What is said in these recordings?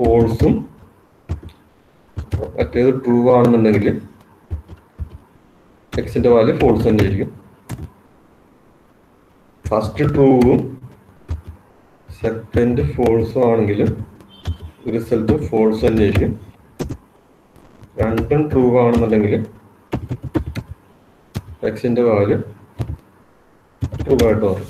ഫോൾസും മറ്റേത് ട്രൂ ആണെന്നുണ്ടെങ്കിൽ എക്സിന്റെ വാല്യൂ ഫോൾസ് തന്നെയായിരിക്കും. ഫസ്റ്റ് ട്രൂവും സെക്കൻഡ് ഫോൾസും ആണെങ്കിൽ റിസൾട്ട് ഫോൾസ് തന്നെയായിരിക്കും. രണ്ടും ട്രൂ ആണെന്നുണ്ടെങ്കിൽ എക്സിന്റെ വാല്യൂ ട്രൂ ആയിട്ട് മാറും.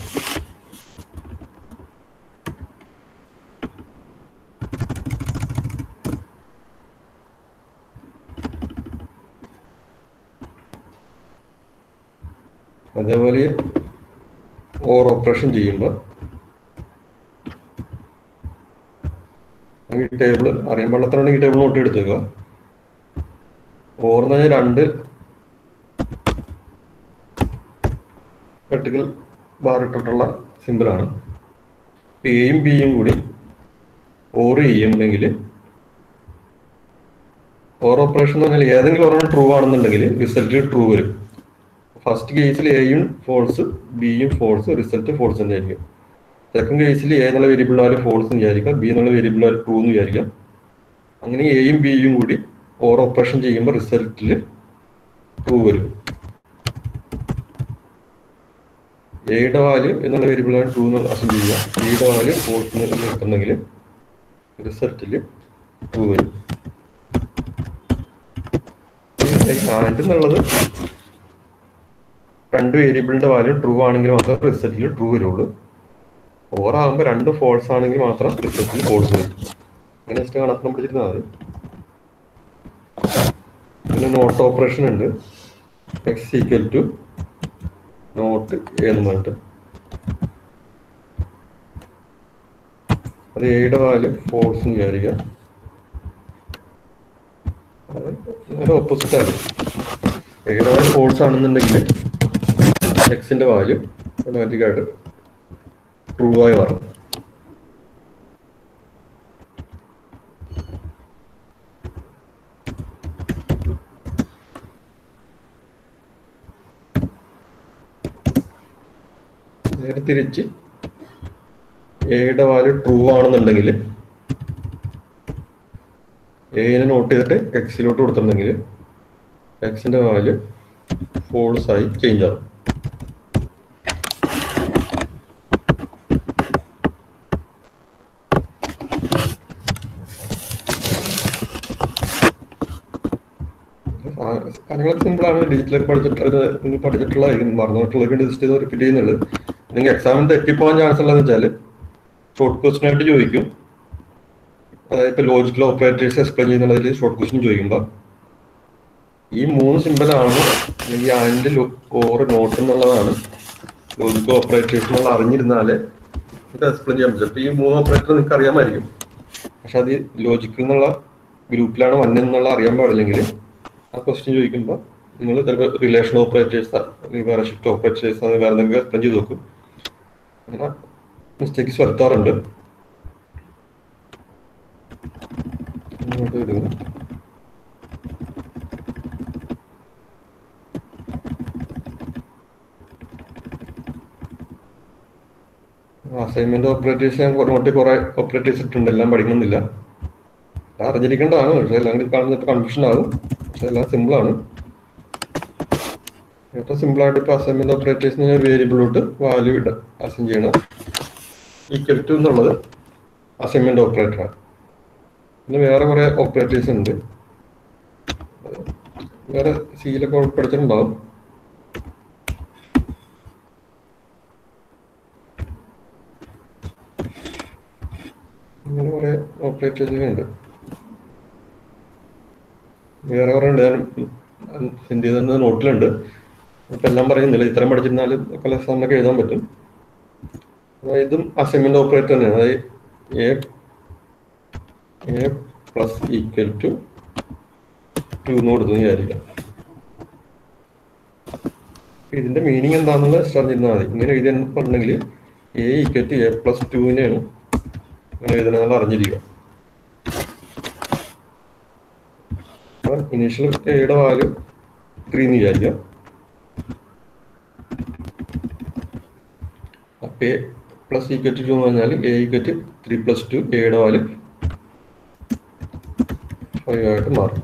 അതേപോലെ ഓർ ഓപ്പറേഷൻ ചെയ്യുമ്പോൾ ഈ ടേബിൾ അറിയാൻ പാടില്ലാത്തതാണെങ്കിൽ ഈ ടേബിൾ നോട്ട് എടുത്തേക്കുക. ഓർന്ന് പറഞ്ഞാൽ രണ്ട് വെർട്ടിക്കൽ ബാർ ഇട്ടിട്ടുള്ള സിമ്പിളാണ്. എയും ബിയും കൂടി ഓർ ചെയ്യുമെങ്കിൽ ഓർ ഓപ്പറേഷൻ എന്ന് പറഞ്ഞാൽ ഏതെങ്കിലും ഒരെണ്ണം ട്രൂ ആണെന്നുണ്ടെങ്കിൽ റിസൾട്ട് ട്രൂ വരും. ഫസ്റ്റ് കേസിൽ എയും ഫോൾസ് ബിയും ഫോൾസ്, റിസൾട്ട് ഫോൾസ് തന്നെയായിരിക്കും. സെക്കൻഡ് കേസിൽ എ എന്നുള്ള വേരിയബിൾ വാല്യൂ ഫോൾസ് എന്ന് വിചാരിക്കാം, ബി എന്നുള്ള വേരിയബിൾ വാല്യൂ ട്രൂ എന്ന് വിചാരിക്കാം. അങ്ങനെ എയും ബിയും കൂടി ഓർ ഓപ്പറേഷൻ ചെയ്യുമ്പോൾ റിസൾട്ടിൽ ട്രൂ വരും. എയുടെ വാല്യൂ എന്നുള്ള വേരിയബിൾ വാല്യൂ ട്രൂ എന്ന് അസ്യൂം ചെയ്യുക, ബിയുടെ വാല്യൂ ഫോൾസ് എന്ന് കിട്ടുന്നെങ്കിൽ റിസൾട്ടിൽ ട്രൂ വരും. ആൻഡ് എന്നുള്ളത് രണ്ട് വേരിയബിളിന്റെ വാല്യൂ ട്രൂ ആണെങ്കിൽ മാത്രം റിസൾട്ടിൽ ട്രൂ വരുള്ളൂ. ഓർ ആകുമ്പോൾ രണ്ട് ഫോൾസ് ആണെങ്കിൽ മാത്രം റിസൾട്ടിൽ ഫോൾസ് വരും. അങ്ങനെ ജസ്റ്റ് കണക്ക് പിടിച്ചിരുന്നാൽ മതി. പിന്നെ നോട്ട് ഓപ്പറേഷൻ ഉണ്ട്. എക്സ് ഈക്വൽ ടു നോട്ട് എന്ന് പറഞ്ഞിട്ട് അത് എയുടെ വാല്യൂ ഫോൾസ് എന്ന് വിചാരിക്കാം. അത് ഓപ്പോസിറ്റ് ആണ്. എയുടെ വാല്യൂ ഫോൾസ് ആണെന്നുണ്ടെങ്കിൽ എക്സിന്റെ വാല്യൂ ഓട്ടോമാറ്റിക്കായിട്ട് ട്രൂ ആയി മാറും. നേരെ തിരിച്ച് എയുടെ വാല്യൂ ട്രൂ ആണെന്നുണ്ടെങ്കിൽ എനെ നോട്ട് ചെയ്തിട്ട് എക്സിലോട്ട് കൊടുത്തിട്ടുണ്ടെങ്കിൽ എക്സിന്റെ വാല്യൂ ഫോൾസ് ആയി ചേഞ്ച് ആവും. കാര്യങ്ങളൊക്കെ സിമ്പിളാണ്. ഡിജിറ്റലൊക്കെ പഠിച്ചിട്ടുള്ള മറന്നിട്ടുള്ളതൊക്കെ ലിസ്റ്റ് ചെയ്ത് റിപ്പീറ്റ് ചെയ്യുന്നുള്ളത്. നിങ്ങൾ എക്സാമിന് തെറ്റിപ്പോകാൻ ചാൻസ് ഉള്ളതെന്ന് വെച്ചാൽ ഷോർട്ട് ക്വസ്റ്റ്യൻ ആയിട്ട് ചോദിക്കും. അതായത് ഇപ്പോൾ ലോജിക്കൽ ഓപ്പറേറ്റേഴ്സ് എക്സ്പ്ലെയിൻ ചെയ്യുന്നതിൽ ഷോർട്ട് ക്വസ്റ്റ്യൻ ചോദിക്കുമ്പോൾ ഈ മൂന്ന് സിമ്പിളാണ് അല്ലെങ്കിൽ ആൻഡ് ഓർ നോട്ട് എന്നുള്ളതാണ് ലോജിക്കൽ ഓപ്പറേറ്റേഴ്സ് എന്നുള്ള അറിഞ്ഞിരുന്നാലേ നിങ്ങൾക്ക് എക്സ്പ്ലെയിൻ ചെയ്യാൻ പറ്റും. ഈ മൂന്ന് ഓപ്പറേറ്റർ നിങ്ങൾക്ക് അറിയാമായിരിക്കും, പക്ഷെ അത് ലോജിക്കൽ എന്നുള്ള ഗ്രൂപ്പിലാണ് വന്നെന്നുള്ള അറിയാൻ പാടില്ലെങ്കിൽ ആ ക്വസ്റ്റ്യൻ ചോദിക്കുമ്പോൾ നിങ്ങൾ ചിലപ്പോൾ റിലേഷൻ ഓപ്പറേറ്റേഴ്സ് അല്ലെങ്കിൽ വേറെ ഷിഫ്റ്റ് ഓപ്പറേറ്റേഴ്സ് അത് വേറെ എന്തെങ്കിലും എക്സ്പ്ലെയിൻ ചെയ്ത് നോക്കും. അങ്ങനെ മിസ്റ്റേക്സ് വരുത്താറുണ്ട്. അസൈൻമെന്റ് ഓപ്പറേറ്റേഴ്സ് ഞാൻ കുറെ ഓപ്പറേറ്റേഴ്സ് ഇട്ടുണ്ട്, എല്ലാം പഠിക്കണമെന്നില്ല. അറിഞ്ഞിരിക്കേണ്ടതാണ്, പക്ഷെ എല്ലാം കൂടി കാണുന്നിട്ട് കൺഫ്യൂഷൻ ആകും. പക്ഷെ എല്ലാം സിമ്പിളാണ്. ഏറ്റവും സിമ്പിളായിട്ട് ഇപ്പോൾ അസൈൻമെന്റ് ഓപ്പറേറ്റേഴ്സിന് ഒരു വേരിയബിളോട്ട് വാല്യൂ അസൈൻ ചെയ്യണം. ഈക്വൽ ടു എന്നുള്ളത് അസൈൻമെന്റ് ഓപ്പറേറ്ററാണ്. പിന്നെ വേറെ കുറെ ഓപ്പറേറ്റേഴ്സ് ഉണ്ട്, വേറെ സിയിലൊക്കെ പഠിച്ചിട്ടുണ്ടാവും. അങ്ങനെ കുറെ ഓപ്പറേറ്റേഴ്സ് ഉണ്ട്. വേറെ കുറെ ഉണ്ട്, ഞാൻ സെൻഡ് ചെയ്ത നോട്ടിലുണ്ട്. ഇപ്പം എല്ലാം പറയുന്നില്ല, ഇത്രയും പഠിച്ചിരുന്നാലും പല എക്സാമിനൊക്കെ എഴുതാൻ പറ്റും. ഇതും അസൈൻമെന്റ് ഓപ്പറേറ്റർ തന്നെയാണ്. അതായത് എ പ്ലസ് ഈക്വൽ ടു 2 എന്ന് കൊടുത്തു വിചാരിക്കാം. ഇതിന്റെ മീനിങ് എന്താണെന്നുള്ളത് അറിഞ്ഞിരുന്നാൽ മതി. ഇങ്ങനെ എഴുതിയിട്ടുണ്ടെങ്കിൽ a equal to a plus 2-നെയാണ് ഇങ്ങനെ എഴുതണമെന്നുള്ള അറിഞ്ഞിരിക്കുക. അപ്പം ഇനീഷ്യൽ എയുടെ വാല്യൂ 3 എന്ന് വിചാരിക്കാം. അപ്പം എ പ്ലസ് ഈക്വൽ ടു 2 എന്ന് പറഞ്ഞാൽ എ ഈക്വൽ ടു 3 + 2, എയുടെ വാല്യൂ 5 ആയിട്ട് മാറും.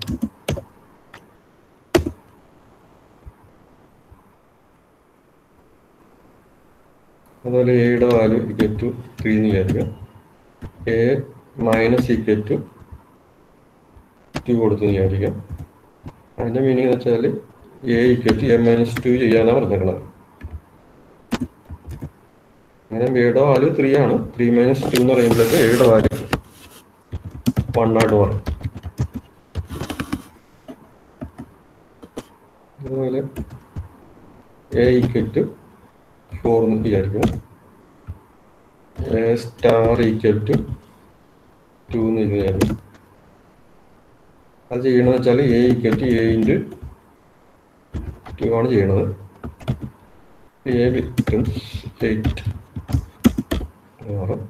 അതുപോലെ എയുടെ വാല്യൂ ഈക്വൽ ടു 3 എന്ന് വിചാരിക്കുക. എ മൈനസ് ഈക്വൽ ടു 2 കൊടുത്തു വിചാരിക്കാം. അതിൻ്റെ മീനിങ് എന്ന് വെച്ചാൽ A equal to a minus 2 ചെയ്യാനാണ് പറഞ്ഞേക്കുന്നത്. അങ്ങനെ എയുടെ വാല്യൂ 3 ആണ്. 3 മൈനസ് 2 എന്ന് പറയുമ്പോഴേക്ക് എയുടെ വാല്യൂ 1 ആയിട്ട് മാറും. അതുപോലെ എ ഈക്വൽ ടു 4 എന്ന് വിചാരിക്കും. എ സ്റ്റാർ ഈക്വൽ ടു 2 എന്ന് വിചാരിക്കും. അത് ചെയ്യണമെന്ന് വെച്ചാൽ A equal to a into 2 ആണ് ചെയ്യണത്. എ ബിക്കംസ് 8 മാറും.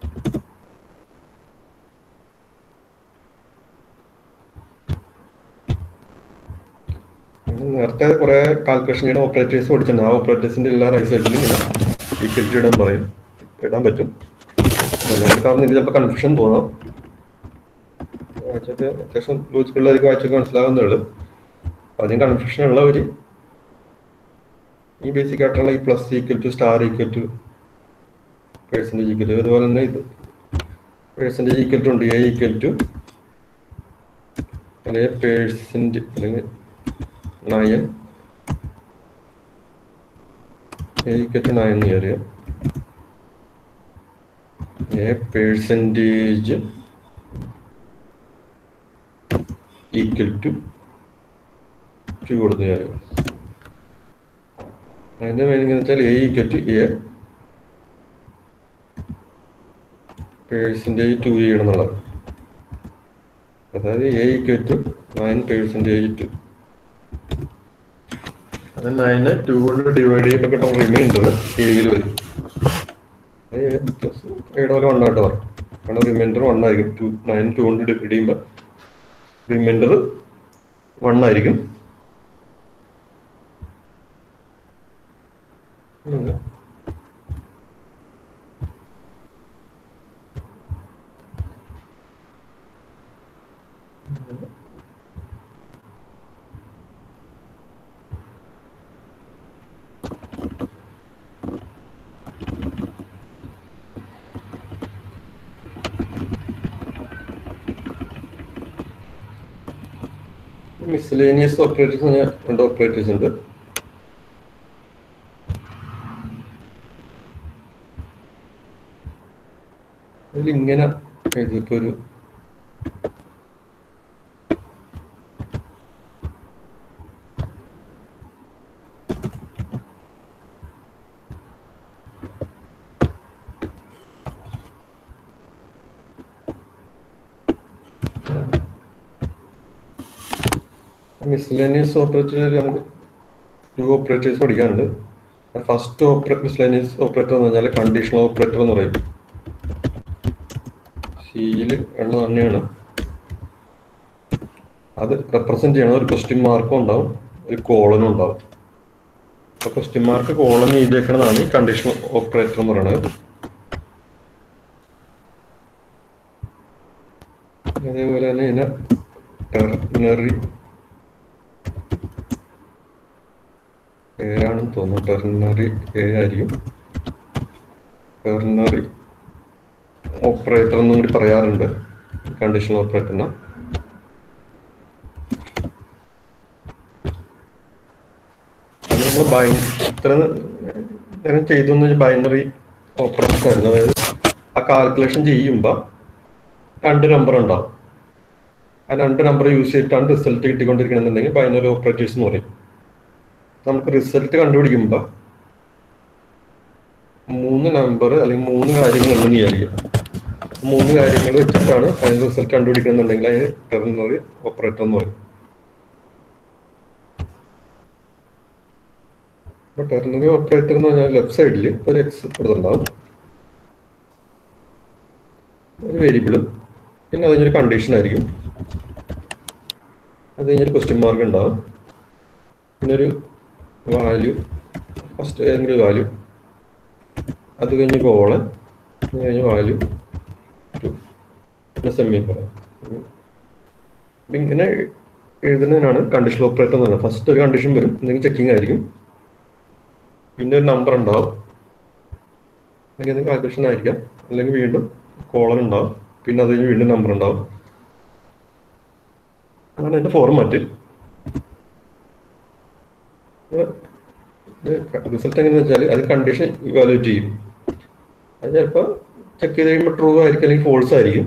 നേരത്തെ കുറെ കാൽക്കുലേഷൻ ചെയ്യുന്ന ഓപ്പറേറ്റേഴ്സ് പഠിച്ചിട്ടുണ്ട്. ആ ഓപ്പറേറ്റേഴ്സിന്റെ എല്ലാ റൈറ്റ് സൈഡിലും ഇങ്ങനെ ഈക്വൽ ടു ഇടാൻ പറയും, ഇടാൻ പറ്റും. കാരണം ഇത് ചിലപ്പോൾ കൺഫ്യൂഷൻ തോന്നാം. വായിച്ചൊക്കെ അത്യാവശ്യം ലോജിക്കുള്ളവർക്ക് വായിച്ചൊക്കെ മനസ്സിലാവുന്നേ ഉള്ളൂ. അതിന് കൺഫ്യൂഷൻ ഉള്ളവർ ഈ ബേസിക് ആയിട്ടുള്ള ഈ plus equal to star equal to percentage equal to, അതുപോലെ തന്നെ ഇത് പേഴ്സൻറ്റേജ് ഈക്വൽ ടു ഉണ്ട്. എ ഈക്വൽ ടു അല്ലെങ്കിൽ പേഴ്സൻറ്റ് അല്ലെങ്കിൽ 9 എ ഈക്വൽ ടു 9 എന്ന് വിചാരിക്കുക. എ പേഴ്സൻറ്റേജ് ഈക്വൽ ടു 2 കൊടുത്തു വിചാരിക്കുക. അതിൻ്റെ മീനിങ് എന്ന് വെച്ചാൽ A equal to A percentage 2 ചെയ്യണം എന്നുള്ളത്. അതായത് എ ഈക്വൽ ടു 9 പേഴ്സൻറ്റേജ് 2. അത് 9 2 കൊണ്ട് ഡിവൈഡ് ചെയ്യുമ്പോൾ കിട്ടുന്ന റിമൈൻഡർ എയിൽ വരും. എയുടെ പോലെ 1 ആയിട്ട് മാറും. കാരണം റിമൈൻഡർ 1 ആയിരിക്കും. 9 2 കൊണ്ട് ഡിവൈഡ് ചെയ്യുമ്പോൾ റിമൈൻഡർ 1 ആയിരിക്കും. മിസ്ലേനിയസ് ഓപ്പറേറ്റേഴ്സ് പറഞ്ഞാൽ 2 ഓപ്പറേറ്റേഴ്സ് ഉണ്ട്. അതിലിങ്ങനെ ഇതിപ്പോ ഒരു മിസ്ലേനിയസ് ഓപ്പറേറ്റർ നമുക്ക് 2 ഓപ്പറേറ്റേഴ്സ് പഠിക്കാനുണ്ട്. ഫസ്റ്റ് മിസ്ലേനിയസ് ഓപ്പറേറ്റർ എന്ന് പറഞ്ഞാൽ കണ്ടീഷണൽ ഓപ്പറേറ്റർ എന്ന് പറയും. സിയിൽ എണ്ണ തന്നെയാണ്. അത് റെപ്രസെന്റ് ചെയ്യണത് ഒരു ക്വസ്റ്റ്യൻ മാർക്കും ഉണ്ടാവും, ഒരു കോളനും ഉണ്ടാവും. അപ്പൊ ക്വസ്റ്റ്യൻ മാർക്ക് കോളൻ എഴുതിയേക്കണതാണ് ഈ കണ്ടീഷണൽ ഓപ്പറേറ്റർ എന്ന് പറയുന്നത്. അതേപോലെ തന്നെ ഇതിനെ ടെർമിനറി ആണെന്ന് തോന്നുന്നു. ടെർമിനറി ആയിരിക്കും. ടെർമിനറി ഓപ്പറേറ്റർ എന്നും കൂടി പറയാറുണ്ട് കണ്ടീഷണൽ ഓപ്പറേറ്ററിന്. അത് നമ്മൾ ഇത്ര നേരം ചെയ്തെന്ന് വെച്ചാൽ ബൈനറി ഓപ്പറേറ്റർ ആയിരുന്നു. അതായത് ആ കാൽക്കുലേഷൻ ചെയ്യുമ്പോൾ 2 നമ്പർ ഉണ്ടാവും. ആ 2 നമ്പർ യൂസ് ചെയ്തിട്ടാണ് റിസൾട്ട് കിട്ടിക്കൊണ്ടിരിക്കണമെന്നുണ്ടെങ്കിൽ ബൈനറി ഓപ്പറേറ്റേഴ്സ് എന്ന് പറയും. നമുക്ക് റിസൾട്ട് കണ്ടുപിടിക്കുമ്പോൾ 3 നമ്പർ അല്ലെങ്കിൽ 3 കാര്യങ്ങൾ ഉണ്ടെന്ന് വിചാരിക്കും. 3 കാര്യങ്ങൾ വെച്ചിട്ടാണ് അതിന് റിസൾട്ട് കണ്ടുപിടിക്കണമെന്നുണ്ടെങ്കിൽ അതിന് ടെർമിനറി ഓപ്പറേറ്റർ എന്ന് പറയും. അപ്പോൾ ടെർമിനറി ഓപ്പറേറ്റർ എന്ന് പറഞ്ഞാൽ ലെഫ്റ്റ് സൈഡിൽ ഒരു എക്സ് കൊടുത്തിട്ടുണ്ടാവും, ഒരു വേരിയബിളും, പിന്നെ അതിനൊരു കണ്ടീഷൻ ആയിരിക്കും. അത് കഴിഞ്ഞൊരു ക്വസ്റ്റ്യൻ മാർക്ക് ഉണ്ടാവും, പിന്നെ ഒരു വാല്യൂ, ഫസ്റ്റ് ഏതെങ്കിലും വാല്യൂ, അത് കഴിഞ്ഞ് കോളൻ, അത് കഴിഞ്ഞ് വാല്യൂ 2, പിന്നെ സെമി കോളൻ. ഇങ്ങനെ എഴുതുന്നതിനാണ് കണ്ടീഷണൽ ഓപ്പറേറ്റർ എന്ന് പറയുന്നത്. ഫസ്റ്റ് ഒരു കണ്ടീഷൻ വരും, എന്തെങ്കിലും ചെക്കിംഗ് ആയിരിക്കും, പിന്നെ ഒരു നമ്പർ ഉണ്ടാവും, അല്ലെങ്കിൽ എന്തെങ്കിലും കാൽക്കുലേഷൻ ആയിരിക്കാം, അല്ലെങ്കിൽ വീണ്ടും കോളൻ ഉണ്ടാവും, പിന്നെ അത് കഴിഞ്ഞ് വീണ്ടും നമ്പർ ഉണ്ടാവും. അങ്ങനെ അതിന്റെ ഫോർമാറ്റ്. റിസൾട്ട് എങ്ങനെയാണെന്ന് വെച്ചാൽ അത് കണ്ടീഷൻ ഇവാലുവേറ്റ് ചെയ്യും. അത് ചിലപ്പോൾ ചെക്ക് ചെയ്ത് കഴിയുമ്പോൾ ട്രൂ ആയിരിക്കും, അല്ലെങ്കിൽ ഫോൾസ് ആയിരിക്കും.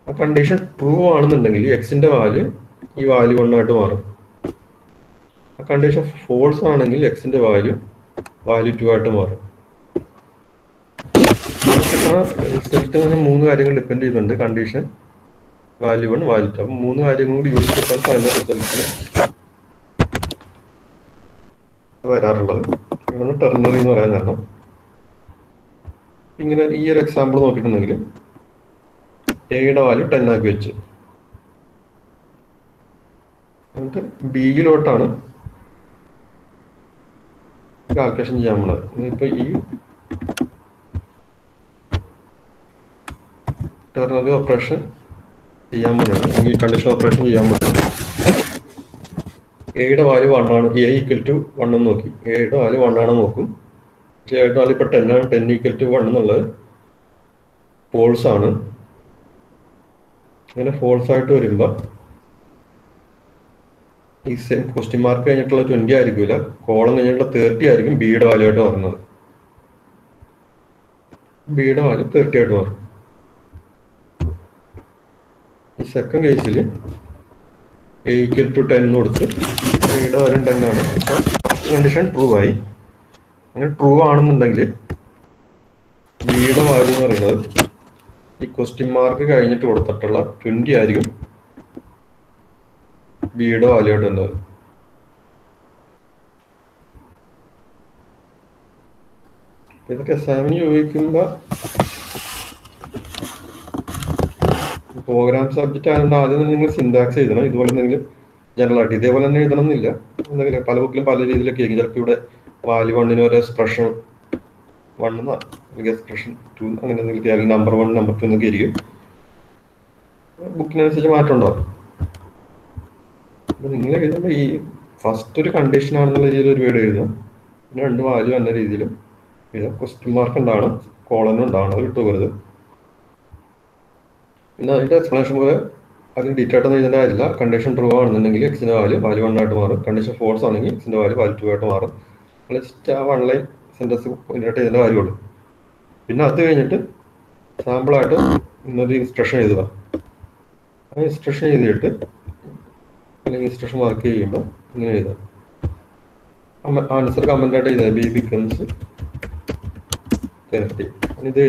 ആ കണ്ടീഷൻ ട്രൂ ആണെന്നുണ്ടെങ്കിൽ എക്സിന്റെ വാല്യൂ ഈ വാല്യൂ 1 ആയിട്ട് മാറും. ആ കണ്ടീഷൻ ഫോൾസ് ആണെങ്കിൽ എക്സിന്റെ വാല്യൂ 2 ആയിട്ട് മാറും. റിസൾട്ട് 3 കാര്യങ്ങൾ ഡിപ്പെൻഡ് ചെയ്യുന്നുണ്ട്: കണ്ടീഷൻ, വാല്യൂ 1, വാല്യൂ 2. അപ്പം 3 കാര്യങ്ങൾ കൂടി യൂസ് ചെയ്തിട്ടാണ് ഫൈനൽ റിസൾട്ടിന് വരാറുള്ളത്. ഇതാണ് ടെർണറി എന്ന് പറയാൻ കാരണം. ഇങ്ങനെ ഈ ഒരു എക്സാമ്പിൾ നോക്കിയിട്ടുണ്ടെങ്കിൽ എയുടെ വാല്യൂ 10 ആക്കി വെച്ച്, എന്നിട്ട് ബിയിലോട്ടാണ് കാൽക്കുലേഷൻ ചെയ്യാൻ പോണത്. ഇപ്പൊ ഈ ടെർണറി ഓപ്പറേഷൻ ചെയ്യാൻ പോലെയാണ്, ഈ കണ്ടീഷൻ ഓപ്പറേഷൻ ചെയ്യാൻ പറ്റും. എയുടെ വാല്യൂ 1 ആണ്, എ ഈക്വൽ ടു 1 എന്ന് നോക്കി, എയുടെ വാല്യൂ 1 ആണെന്ന് നോക്കും. പക്ഷേ എയുടെ വാല്യൂ ഇപ്പൊ 10 ആണ്, 10 ഈക്വൽ ടു 1 എന്നുള്ളത് ഫോൾസ് ആണ്. അങ്ങനെ ഫോൾസ് ആയിട്ട് വരുമ്പോൾ ഈ സെയിം ക്വസ്റ്റ്യൻ മാർക്ക് കഴിഞ്ഞിട്ടുള്ള 20 ആയിരിക്കില്ല, കോളം കഴിഞ്ഞിട്ടുള്ള 30 ആയിരിക്കും ബിയുടെ വാല്യൂ ആയിട്ട് പറഞ്ഞത്. ബിയുടെ വാല്യൂ 30 ആയിട്ട് മാറും. ഈ സെക്കൻഡ് കേസിൽ എ ഈക്വൽ ടു 10 കൊടുത്ത് എയുടെ വാല്യൂ 10 ആണ്. കണ്ടീഷൻ ട്രൂ ആയി. അങ്ങനെ ട്രൂ ആണെന്നുണ്ടെങ്കിൽ ബിയുടെ വാല്യൂ എന്ന് പറയുന്നത് ഈ ക്വസ്റ്റ്യൻ മാർക്ക് കഴിഞ്ഞിട്ട് കൊടുത്തിട്ടുള്ള 20 ആയിരിക്കും ബിയുടെ വാല്യൂ ആയിട്ട് വന്നത്. ഇതൊക്കെ എക്സാമിന് ചോദിക്കുമ്പോൾ പ്രോഗ്രാം സബ്ജക്റ്റ് ആയതുകൊണ്ട് ആദ്യം തന്നെ നിങ്ങൾ സിന്റാക്സ് എഴുതണം. ഇതുപോലെ എന്തെങ്കിലും ജനറൽ ആയിട്ട് ഇതേപോലെ തന്നെ എഴുതണം എന്നില്ല, എന്തെങ്കിലും പല ബുക്കിലും പല രീതിയിലൊക്കെ ആയിരിക്കും. ചിലപ്പോൾ ഇവിടെ വാല്യൂ 1 ഒരു എക്സ്പ്രഷൻ 1 അല്ലെങ്കിൽ എക്സ്പ്രഷൻ 2 അങ്ങനെ എന്തെങ്കിലും, അല്ലെങ്കിൽ നമ്പർ 1 നമ്പർ 2 എന്നൊക്കെ ആയിരിക്കും. ബുക്കിനനുസരിച്ച് മാറ്റം ഉണ്ടാവും. അപ്പൊ നിങ്ങൾ എഴുതുമ്പോൾ ഈ ഫസ്റ്റ് ഒരു കണ്ടീഷൻ ആണെന്നുള്ള രീതിയിൽ ഒരു വേർഡ് എഴുതുക, പിന്നെ 2 വാല്യൂ എന്ന രീതിയിലും എഴുതാം. ക്വസ്റ്റ്യൻ മാർക്ക് ഉണ്ടാവണം, കോളനും ഉണ്ടാവണം, അത് വിട്ടുപോകരുത്. പിന്നെ അതിന്റെ എക്സ്പ്ലനേഷൻ പോലെ അതിന് ഡീറ്റെയിൽ ആയിട്ട് എഴുതേണ്ട കാര്യമില്ല. കണ്ടീഷൻ ട്രൂ ആണെന്നുണ്ടെങ്കിൽ എക്സിന്റെ വാല്യൂ 1 ആയിട്ട് മാറും. കണ്ടീഷൻ ഫോൾസ് ആണെങ്കിൽ എക്സിന്റെ വാല്യൂ 2 ആയിട്ട് മാറും. ജസ്റ്റ് ആ 1 ലൈൻ സെന്റൻസ് ആയിട്ട് എഴുതേണ്ട കാര്യമുള്ളൂ. പിന്നെ അത് കഴിഞ്ഞിട്ട് സാമ്പിളായിട്ട് ഇന്നൊരു ഇൻസ്ട്രക്ഷൻ എഴുതുക. ആ ഇൻസ്ട്രക്ഷൻ എഴുതിയിട്ട് അല്ലെങ്കിൽ ഇൻസ്ട്രക്ഷൻ വർക്ക് ചെയ്യുമ്പോൾ ഇങ്ങനെ എഴുതാം. ആൻസർ കമന്റ് ആയിട്ട് എഴുതാം, ബി ബിക്കംസ് 30. ഇത്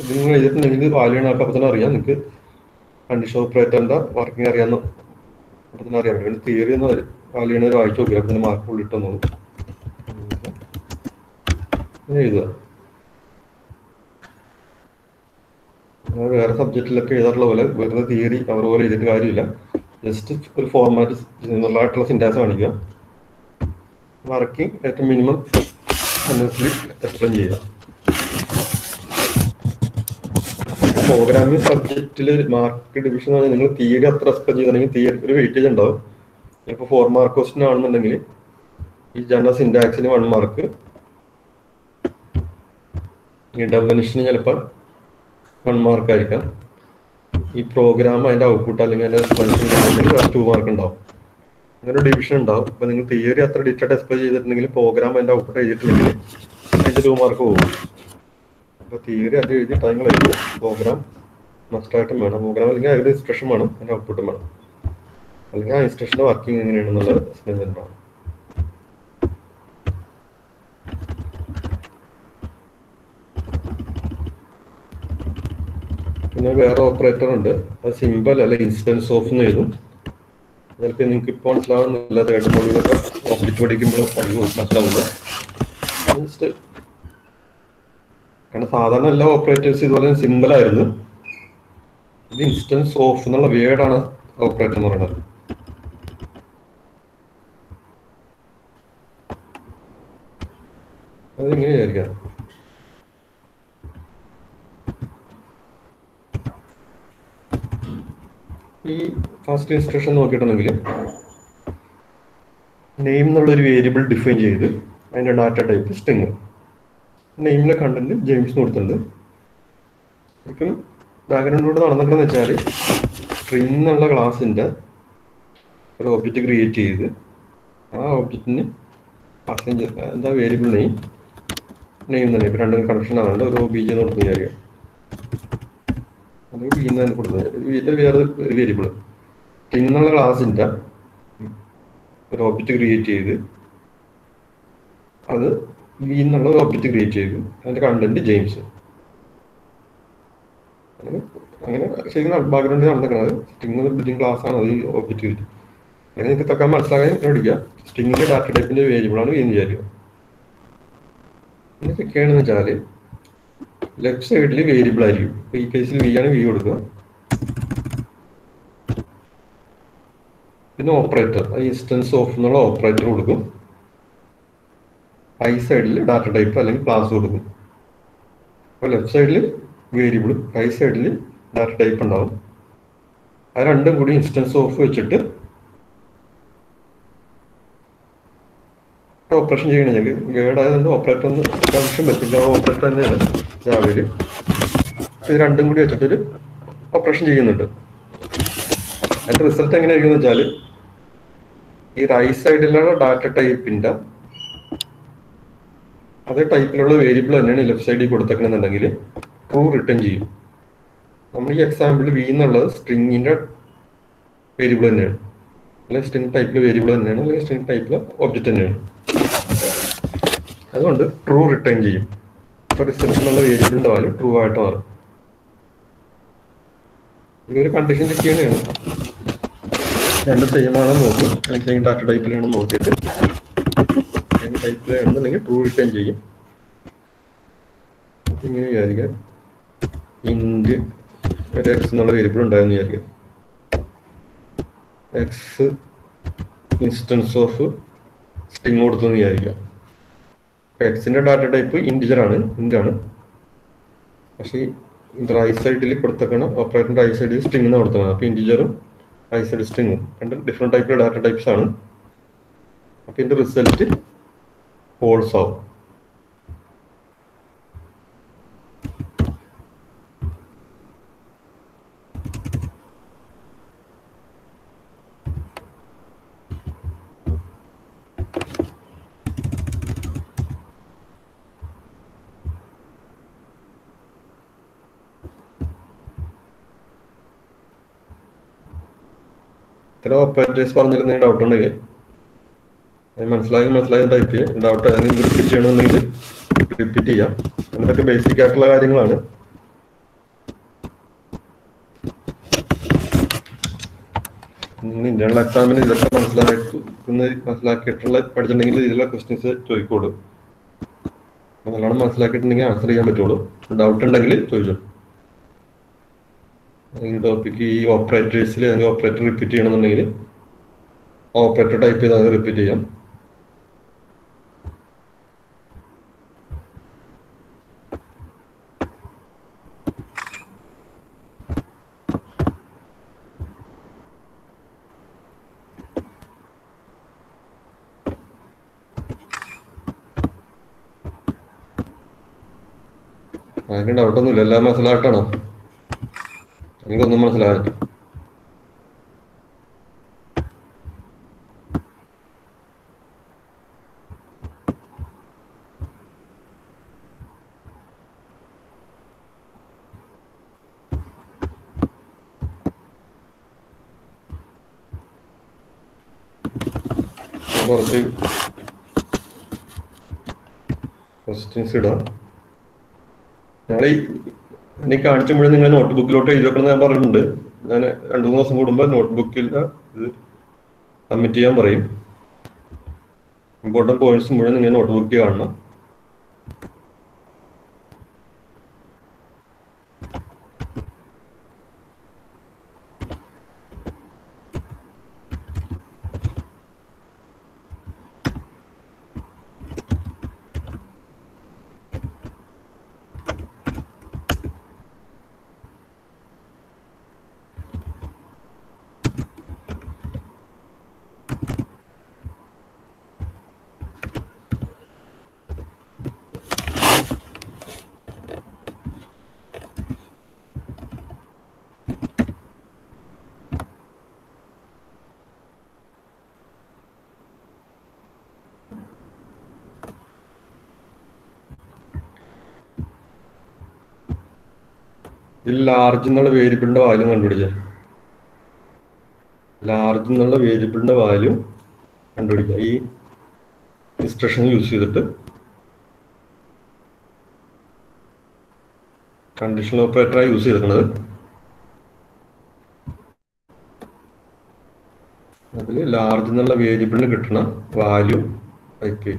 നിങ്ങൾ എഴുതിയിട്ടുണ്ടെങ്കിൽ വാല്യൂ ആണ് അപ്പം തന്നെ അറിയാം. നിങ്ങൾക്ക് കണ്ടീഷൻ ഓപ്പറേറ്ററിന്റെ വർക്കിംഗ് അറിയാമെന്ന് അപ്പം തന്നെ അറിയാൻ പറ്റും. തിയറി എന്ന് വാല്യൂ ആണ് വായിച്ചു നോക്കുക, അപ്പം തന്നെ മാർക്ക് ഉള്ളിട്ടൊന്നു എഴുതുക. വേറെ സബ്ജക്റ്റിലൊക്കെ എഴുതാറുള്ള പോലെ വെറുതെ തിയറി അവർ പോലെ എഴുതിയിട്ട് കാര്യമില്ല. ജസ്റ്റ് ഒരു ഫോർമാറ്റ് നല്ലതായിട്ടുള്ള സിന്റാക്സ് കാണിക്കുക, വർക്കിംഗ് ഏറ്റവും മിനിമം എക്സ്പ്ലെയിൻ ചെയ്യുക. പ്രോഗ്രാമിംഗ് സബ്ജക്റ്റിൽ മാർക്ക് ഡിവിഷൻ എന്ന് പറഞ്ഞാൽ നിങ്ങൾ തിയറി അത്ര എക്സ്പ്ലെയിൻ ചെയ്തിട്ടുണ്ടെങ്കിൽ തിയറി ഒരു വെയിറ്റേജ് ഉണ്ടാവും. ഇപ്പോൾ 4 മാർക്ക് ക്വസ്റ്റ്യൻ ആണെന്നുണ്ടെങ്കിൽ ഈ ജനറൽ സിന്റാക്സിന് 1 മാർക്ക്, ഈ ഡെഫിനിഷന് ചിലപ്പോൾ 1 മാർക്ക് ആയിരിക്കാം, ഈ പ്രോഗ്രാം അതിന്റെ ഔട്ട്പുട്ട് അല്ലെങ്കിൽ അതിന്റെ എക്സ്പ്ലനേഷൻ 2 മാർക്ക് ഉണ്ടാവും. അങ്ങനെ ഒരു ഡിവിഷൻ ഉണ്ടാവും. അപ്പൊ നിങ്ങൾ തിയറി അത്ര ഡീറ്റെയിൽ എക്സ്പ്ലെയിൻ ചെയ്തിട്ടുണ്ടെങ്കിൽ പ്രോഗ്രാം അതിന്റെ ഔട്ട്പുട്ട് എഴുതിയിട്ടുണ്ടെങ്കിൽ അതിന്റെ 2 മാർക്ക് പോകും. അപ്പൊ തിയറി അത് എഴുതിയിട്ട് നിങ്ങൾ എഴുതി പ്രോഗ്രാം മസ്റ്റായിട്ടും വേണം. പ്രോഗ്രാം അല്ലെങ്കിൽ അതിന്റെ ഇൻസ്ട്രക്ഷൻ വേണം, അതിന്റെ ഔട്ട്പുട്ടും വേണം, അല്ലെങ്കിൽ ആ ഇൻസ്ട്രക്ഷന്റെ വർക്കിംഗ് എങ്ങനെയാണെന്നുള്ളത് എക്സ്പ്ലെയിൻ ചെയ്തിട്ടുണ്ടാവും. പിന്നെ വേറെ ഓപ്പറേറ്റർ ഉണ്ട്, അത് സിമ്പിൾ അല്ല ഇൻസ്റ്റൻസ് ഓഫ് എന്ന് എഴുതും. ചിലപ്പോൾ നിങ്ങൾക്ക് ഇപ്പോൾ മനസ്സിലാവുന്നില്ല, തേർഡ് മോഡ്യൂളൊക്കെ ഒബ്ജക്റ്റ് പഠിക്കുമ്പോൾ മനസ്സിലാവില്ല. കാരണം സാധാരണ എല്ലാ ഓപ്പറേറ്റേഴ്സ് ഇതുപോലെ സിമ്പിൾ ആയിരുന്നു. ഇത് ഇൻസ്റ്റൻസ് ഓഫ് എന്നുള്ള വേർഡാണ് ഓപ്പറേറ്റർ എന്ന് പറയുന്നത്. അതെങ്ങനെ വിചാരിക്കാം, ഈ ഫസ്റ്റ് ഇൻസ്ട്രക്ഷൻ നോക്കിയിട്ടുണ്ടെങ്കിൽ നെയിം എന്നുള്ളൊരു വേരിയബിൾ ഡിഫൈൻ ചെയ്ത് അതിൻ്റെ ഡാറ്റ ടൈപ്പ് സ്ട്രിങ്, നെയിമിലെ കണ്ടന്റ് ജെയിംസ് കൊടുത്തിട്ടുണ്ട്. ശരിക്കും ബാക്ക്ഗ്രൗണ്ടിലൂടെ നടന്നിട്ടെന്ന് വെച്ചാൽ സ്ട്രിങ് എന്നുള്ള ക്ലാസിൻ്റെ ഒരു ഒബ്ജക്റ്റ് ക്രിയേറ്റ് ചെയ്ത് ആ ഒബ്ജക്റ്റിന് എന്താ വേരിയബിൾ നെയിം തന്നെ. ഇപ്പം രണ്ടും കണക്ഷൻ ആകാണ്ട് ഒരു ബീജ് എന്ന് കൊടുത്തു വിചാരിക്കുക, അല്ലെങ്കിൽ ബി എന്ന് തന്നെ കൊടുത്തു. ഇതിൽ വേറെ ഒരു വേരിയബിൾ സ്ട്രിങ് എന്നുള്ള ക്ലാസിൻ്റെ ഒരു ഒബ്ജക്റ്റ് ക്രിയേറ്റ് ചെയ്ത് അത് വി എന്നുള്ള ഒരു ഒബ്ജക്റ്റ് ക്രിയേറ്റ് ചെയ്തു, അതിൻ്റെ കണ്ടന്റ് ജെയിംസ്. അങ്ങനെ ശരിക്കും ബാക്ക്ഗ്രൗണ്ടിൽ നടന്നിരിക്കുന്നത് സ്ട്രിങ് ബിൽഡിംഗ് ക്ലാസ് ആണ്. അത് ഒബ്ജക്റ്റ് ക്രിയേറ്റ് അങ്ങനെ നിങ്ങൾക്ക് തക്കാൻ മനസ്സിലാക്കാൻ പഠിക്കുക. സ്ട്രിങ്ങിൻ്റെ ഡാറ്റ ടൈപ്പിൻ്റെ വേരിയബിളാണ് വി എന്ന് വിചാരിക്കുക. എന്തൊക്കെയാണെന്ന് വെച്ചാൽ ലെഫ്റ്റ് സൈഡിൽ വേരിയബിൾ ആയിരിക്കും. ഈ കേസിൽ വി ആണ് വി കൊടുക്കുക. പിന്നെ ഓപ്പറേറ്റർ, ഇൻസ്റ്റൻസ് ഓഫ് എന്നുള്ള ഓപ്പറേറ്റർ കൊടുക്കും. റൈറ്റ് സൈഡിൽ ഡാറ്റ ടൈപ്പ് അല്ലെങ്കിൽ ക്ലാസ് കൊടുക്കും. അപ്പോൾ ലെഫ്റ്റ് സൈഡിൽ വേരിയബിളും റൈറ്റ് സൈഡിൽ ഡാറ്റ ടൈപ്പ് ഉണ്ടാവും. അത് രണ്ടും കൂടി ഇൻസ്റ്റൻസ് ഓഫ് വെച്ചിട്ട് ഓപ്പറേഷൻ ചെയ്യണമെങ്കിൽ വേർഡ് ആയതുകൊണ്ട് ഓപ്പറേറ്റർ ഒന്ന് കണക്ഷൻ പറ്റില്ല. ഓപ്പറേറ്റർ തന്നെയാണ് ജാവയിൽ. ഇത് രണ്ടും കൂടി വെച്ചിട്ടൊരു ഓപ്പറേഷൻ ചെയ്യുന്നുണ്ട്. അതിൻ്റെ റിസൾട്ട് എങ്ങനെയായിരിക്കും എന്ന് വെച്ചാൽ ഈ റൈറ്റ് സൈഡിലുള്ള ഡാറ്റ ടൈപ്പിൻ്റെ അതേ ടൈപ്പിലുള്ള വേരിയബിൾ തന്നെയാണ് ലെഫ്റ്റ് സൈഡിൽ കൊടുത്തേക്കണമെന്നുണ്ടെങ്കിൽ ട്രൂ റിട്ടേൺ ചെയ്യും. നമ്മൾ ഈ എക്സാമ്പിൾ വി എന്നുള്ളത് സ്ട്രിങ്ങിൻ്റെ വേരിയബിൾ തന്നെയാണ്, അല്ലെങ്കിൽ സ്ട്രിങ് ടൈപ്പിലെ വേരിയബിൾ തന്നെയാണ്, അല്ലെങ്കിൽ സ്ട്രിങ് ടൈപ്പിലെ ഒബ്ജക്റ്റ് തന്നെയാണ്. അതുകൊണ്ട് ട്രൂ റിട്ടേൺ ചെയ്യും. ഇപ്പോൾ റിസൾട്ടിലുള്ള വേരിയബിളിൻ്റെ വാല്യൂ ട്രൂ ആയിട്ട് മാറും. ഇതൊരു കണ്ടീഷൻ ചെക്ക് ചെയ്യണതാണ്. രണ്ട് സെയിം ആണെന്ന് നോക്കും, അല്ലെങ്കിൽ സെയിം ഡാറ്റ ടൈപ്പിലാണെന്ന് നോക്കിയിട്ട് സെയിം ടൈപ്പിലാണെന്നുണ്ടെങ്കിൽ ട്രൂ റിട്ടേൺ ചെയ്യും. ഇങ്ങനെ വിചാരിക്കാം, ഇൻറ്റ് ഒരു എക്സ് എന്നുള്ള വേരിയബിൾ ഉണ്ടായെന്ന് വിചാരിക്കാം. എക്സ് ഇൻസ്റ്റൻസ് ഓഫ് സ്ട്രിങ് കൊടുത്തെന്ന് വിചാരിക്കാം. എക്സിൻ്റെ ഡാറ്റ ടൈപ്പ് ഇൻറ്റിജറാണ്, ഇൻറ്റാണ്. പക്ഷേ റൈറ്റ് സൈഡിൽ കൊടുത്തേക്കണം ഓപ്പറേറ്ററിൻ്റെ റൈറ്റ് സൈഡിൽ സ്ട്രിങ് എന്ന് കൊടുത്തേക്കണം. അപ്പോൾ ഇൻറ്റിജറും റൈറ്റ് സൈഡ് സ്ട്രിങ്ങും രണ്ടും ഡിഫറെൻറ്റ് ടൈപ്പിലുള്ള ഡാറ്റ ടൈപ്സ് ആണ്. അപ്പോൾ ഇതിൻ്റെ റിസൾട്ട് ഫോൾസ് ആവും. ഇത്ര ഓപ്പറേറ്റേഴ്സ് പറഞ്ഞിരുന്ന ഡൗട്ട് ഉണ്ടെങ്കിൽ മനസ്സിലായി ടൈപ്പ് ചെയ്യാം. ഡൗട്ട് ഏതെങ്കിലും റിപ്പീറ്റ് ചെയ്യണമെന്നുണ്ടെങ്കിൽ റിപ്പീറ്റ് ചെയ്യാം. അങ്ങനത്തെ ബേസിക് ആയിട്ടുള്ള കാര്യങ്ങളാണ്. ഇന്റേണൽ എക്സാമിന് ഇതൊക്കെ മനസ്സിലാക്കിയിട്ടുള്ള പഠിച്ചിട്ടുണ്ടെങ്കിൽ ഇതിലുള്ള ക്വസ്റ്റ്യൻസ് ചോദിക്കുള്ളൂ. നല്ലോണം മനസ്സിലാക്കിയിട്ടുണ്ടെങ്കിൽ ആൻസർ ചെയ്യാൻ പറ്റുള്ളൂ. ഡൗട്ട് ഉണ്ടെങ്കിൽ ചോദിച്ചു. ഈ ടോപ്പിക്ക് ഈ ഓപ്പറേറ്റേഴ്സിൽ ഓപ്പറേറ്റർ റിപ്പീറ്റ് ചെയ്യണമെന്നുണ്ടെങ്കിൽ ഓപ്പറേറ്റർ ടൈപ്പ് ചെയ്ത് അത് റിപ്പീറ്റ് ചെയ്യാം. അതിന് ഡൗട്ടൊന്നുമില്ല. എല്ലാം മനസ്സിലാക്കണോ? എനിക്കൊന്നും മനസ്സിലാകില്ല. കുറച്ച് ക്വസ്റ്റ്യൻസ് ഇടാം. ഇനി കാണിച്ചുമ്പോഴും നിങ്ങൾ നോട്ട് ബുക്കിലോട്ട് എഴുതി വെക്കണം ഞാൻ പറഞ്ഞിട്ടുണ്ട്. ഞാൻ 2-3 ദിവസം കൂടുമ്പോൾ നോട്ട്ബുക്കിൽ ഇത് സബ്മിറ്റ് ചെയ്യാൻ പറയും. ഇമ്പോർട്ടൻറ്റ് പോയിന്റ്സ് മുഴുവൻ നിങ്ങൾ നോട്ട്ബുക്കിൽ കാണണം. ഈ ലാർജ് എന്നുള്ള വേരിയബിളിന്റെ വാല്യൂ കണ്ടുപിടിക്കുക. ലാർജ് എന്നുള്ള വേരിയബിളിന്റെ വാല്യൂ കണ്ടുപിടിക്കുക ഈ എക്സ്പ്രഷൻ യൂസ് ചെയ്തിട്ട്. കണ്ടീഷണൽ ഓപ്പറേറ്ററാണ് യൂസ് ചെയ്തിരിക്കുന്നത്. അതിൽ ലാർജ് എന്നുള്ള വേരിയബിളിന് കിട്ടുന്ന വാല്യൂ വയ്ക്കുക.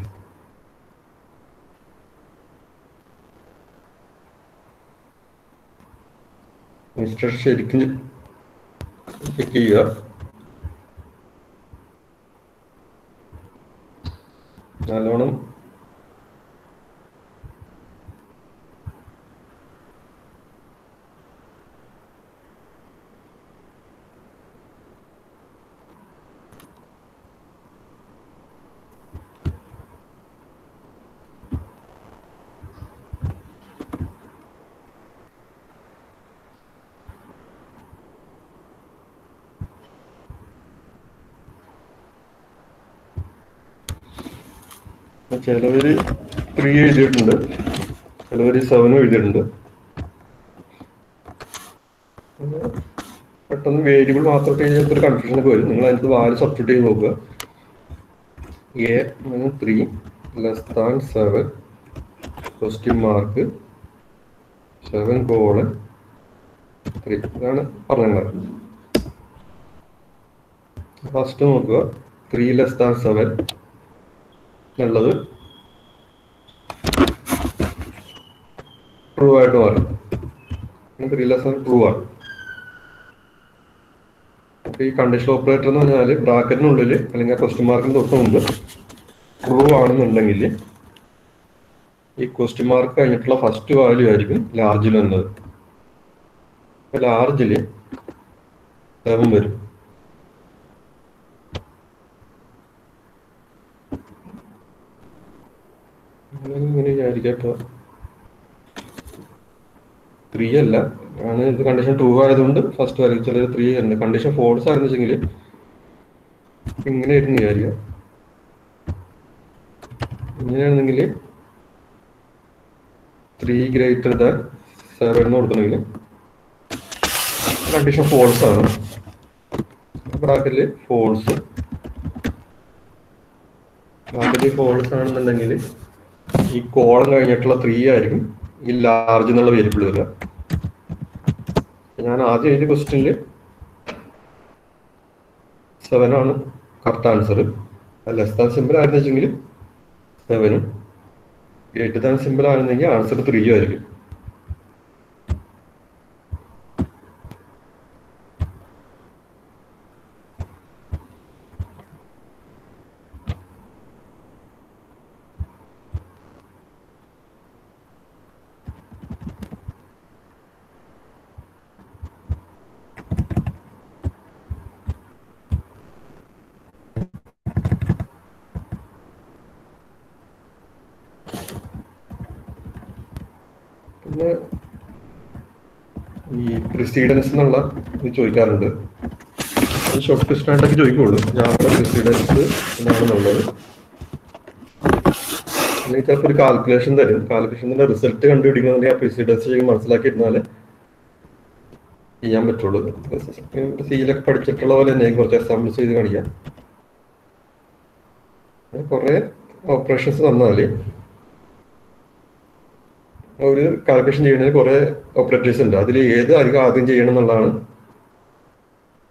ഇൻസ്ട്രക്ഷൻ ശരിക്കും ചെക്ക് ചെയ്യുക. നല്ലോണം ചിലവര് 3 എഴുതിയിട്ടുണ്ട്, ചിലവര് 7 എഴുതിയിട്ടുണ്ട്. പെട്ടെന്ന് വേരിയബിൾ മാത്രമായിട്ട് എഴുതിയ ഒരു കൺഫ്യൂഷൻ ഒക്കെ വരും. നിങ്ങൾ അതിനകത്ത് വാല്യൂ സബ്സ്റ്റിറ്റ്യൂട്ട് ചെയ്ത് നോക്കുക. A-3 <7 ക്വസ്റ്റ്യൻ മാർക്ക് 7:3 ഇതാണ് പറഞ്ഞത്. ഫസ്റ്റ് നോക്കുക, 3 <7 എന്നുള്ളത് ട്രൂ ആയിട്ട് മാറും. 3 ട്രൂ ആണ്. ഈ കണ്ടീഷണൽ ഓപ്പറേറ്റർ എന്ന് പറഞ്ഞാൽ ബ്രാക്കറ്റിനുള്ളിൽ അല്ലെങ്കിൽ ക്വസ്റ്റ്യൻ മാർക്കിന് തൊട്ട് മുമ്പ് ട്രൂ ആണെന്നുണ്ടെങ്കിൽ ഈ ക്വസ്റ്റ്യൻ മാർക്ക് കഴിഞ്ഞിട്ടുള്ള ഫസ്റ്റ് വാല്യൂ ആയിരിക്കും ലാർജിൽ വന്നത്. ലാർജിൽ 7 വരും. ഇങ്ങനെ വിചാരിക്കാം, ഇപ്പൊ 3 അല്ല ആണ് ഇത്. കണ്ടീഷൻ ട്രൂ ആയതുകൊണ്ട് ഫസ്റ്റ് വാല്യൂ. ചിലർ 3 ഉണ്ട്. കണ്ടീഷൻ ഫോൾസ് ആയിരുന്നു വെച്ചെങ്കിൽ ഇങ്ങനെ ആയിരുന്നു വിചാരിക്കുക. ഇങ്ങനെയാണെന്നെങ്കിൽ 3 < 7 എന്ന് കൊടുക്കണമെങ്കിൽ കണ്ടീഷൻ ഫോൾസ് ആണ്. ബ്രാക്കറ്റിൽ ഫോൾസ് ആണെന്നുണ്ടെങ്കിൽ ഈ കോളം കഴിഞ്ഞിട്ടുള്ള 3 ആയിരിക്കും ഈ ലാർജ് എന്നുള്ള വേരിയബിൾ വരിക. ഞാൻ ആദ്യം എഴുതിയ ക്വസ്റ്റ്യനിൽ 7 ആണ് correct answer. Less than simple ആയിരുന്നു വെച്ചെങ്കിൽ 7ഉം, ഗ്രേറ്റർ ദാൻ സിമ്പിൾ ആയിരുന്നെങ്കിൽ ആൻസർ 3 ആയിരിക്കും. പിന്നെ ഈ പ്രിസീഡൻസ് എന്നുള്ള ഇത് ചോദിക്കാറുണ്ട്. അത് ഷോർട്ട് ക്വസ്റ്റ്യൻ ആയിട്ടൊക്കെ ചോദിക്കുള്ളൂ. ജാവ പ്രിസീഡൻസ് എന്താണെന്നുള്ളത്. അല്ലെങ്കിൽ ചിലപ്പോൾ ഒരു കാൽക്കുലേഷൻ തരും. കാൽക്കുലേഷൻ്റെ റിസൾട്ട് കണ്ടുപിടിക്കണമെങ്കിൽ ആ പ്രിസീഡൻസ് മനസ്സിലാക്കിയിരുന്നാൽ ചെയ്യാൻ പറ്റുള്ളൂ. സിയിലൊക്കെ പഠിച്ചിട്ടുള്ള പോലെ തന്നെ കുറച്ച് എക്സാമ്പിൾസ് ചെയ്ത് കാണിക്കാം. കുറെ ഓപ്പറേഷൻസ് തന്നാൽ ഒരു കാൽക്കുലേഷൻ ചെയ്യുന്നതിന് കുറെ ഓപ്പറേറ്റേഴ്സ് ഉണ്ട്. അതിൽ ഏത് ആദ്യം ചെയ്യണം എന്നുള്ളതാണ്,